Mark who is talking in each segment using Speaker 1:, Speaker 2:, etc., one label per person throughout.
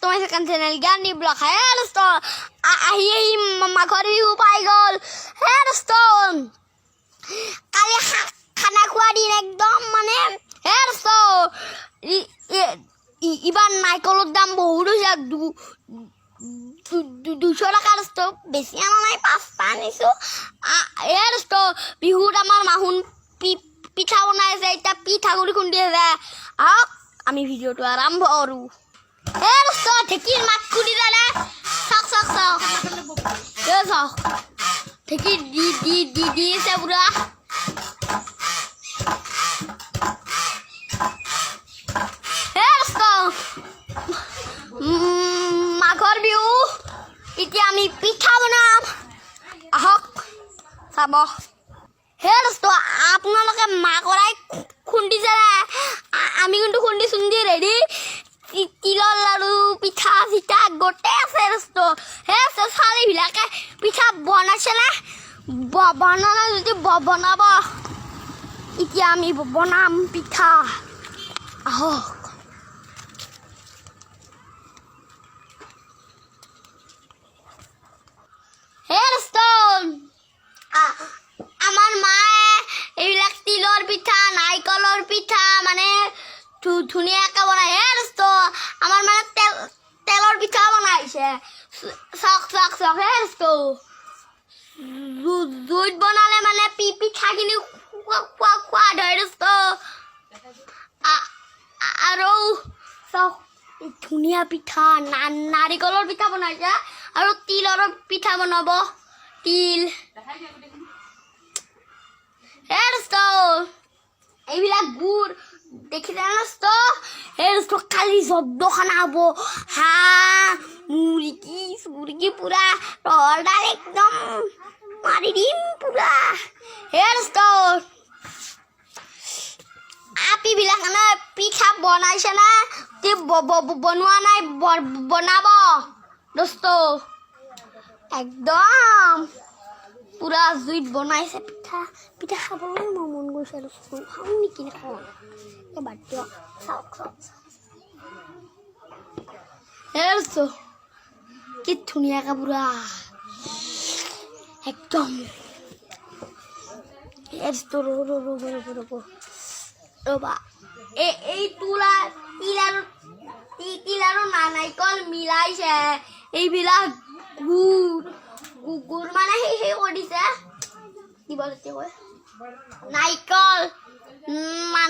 Speaker 1: তোমাৰ second channel জ্ঞানী blog হে দোস্ত আহি মাঘৰ বিহু পাই গ'ল হে দোস্ত কালি খানা খোৱা দিন একদম মানে হে দোস্ত ইবাৰ নাৰিকলৰ দাম বহুত হৈছে 200 টকা দোস্ত বেছি আনা নাই 5টা আনিছোঁ হে দোস্ত বিহুত আমাৰ মাহুন পিঠা বনাইছে এতিয়া পিঠাগুড়ি খুন্দি আছে আহক আমি ভিডিঅ'টো আৰম্ভ কৰোঁ হে দোস্ত ঢেঁকীৰ মাত খুলি দিলে চাওক চাওক ঢেঁকী দি আছে পুৰা হে দোস্ত মাঘৰ বিহু এতিয়া আমি পিঠা বনাম আহক চাব হে দোস্ত আপোনালোকে মাকৰাই খুন্দিছে আমি কিন্তু খুন্দি চুন্দি ৰেডি তিলৰ লাড়ু পিঠা চিঠা গোটেই আছে দোস্ত হে ছোৱালীবিলাকে পিঠা বনাইছে নে বনা নাই যদি বনাব এতিয়া আমি বনাম পিঠা আহক হে দোস্ত আমাৰ মায়ে এইবিলাক তিলৰ পিঠা নাৰিকলৰ পিঠা মানে ধুনীয়াকৈ বনাই হে দোস্ত আমাৰ মানে তেলৰ পিঠা বনাইছে চাওক হে দোস্ত জুইত বনালে মানে পিঠাখিনি সোৱাদ হয় দোস্ত আৰু চাওক ধুনীয়া পিঠা নাৰিকলৰ পিঠা বনাইছে আৰু তিলৰ পিঠা বনাব তিল হে দোস্ত এইবিলাক গুড় দেখিছে দোস্ত হে দোস্ত কালি জব্দ খানা হ'ব হাঁহ মুৰ্গী পুৰা ৰহৰ একদম মাৰি দিম পুৰা হে দোস্ত আপিবিলাক মানে পিঠা বনাইছে না বনোৱা নাই বনাব দোস্ত একদম পুৰা জুইত বনাইছে পিঠা খাবলৈ মোৰ মন গৈছে দোস্ত খাওঁ নেকি নাখাওঁ এবাৰ দিয়ক চাওক হে দোস্ত কি ধুনীয়াকৈ পুৰা একদম ৰ'বা এই তিল আৰু নাৰিকল মিলাইছে এইবিলাক গুড় মানে সেই কৰি দিছে কি বলে কয়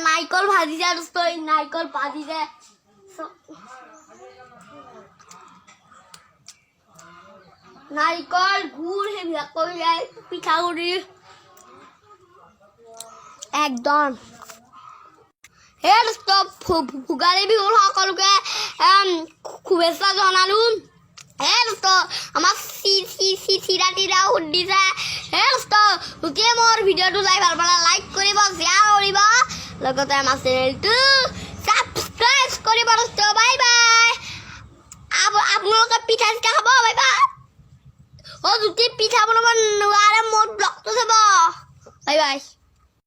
Speaker 1: নাৰিকল ভাজিছে দোস্ত নাৰিকল ভাজিছে নাৰিকল গুড় সেইবিলাক কৰি যায় পিঠাগুড়ি একদম হে দোস্ত ভোগালী বিহুৰ সকলোকে শুভেচ্ছা জনালোঁ হে দোস্ত আমাৰ চিৰা তিৰা সুধিছে হে দোস্ত গোটেই মোৰ ভিডিঅ'টো চাই ভাল পালে লাইক কৰিব শ্বেয়াৰ কৰিব লগতে আমাৰ চেনেলটো ছাবস্ক্ৰাইব কৰিব দোস্ত বাই বাই আপোনালোকে পিঠা চিঠা খাব বাই বাই যদি পিঠা বনাব নোৱাৰে মোৰ ব্লগটো চাব বাই বাই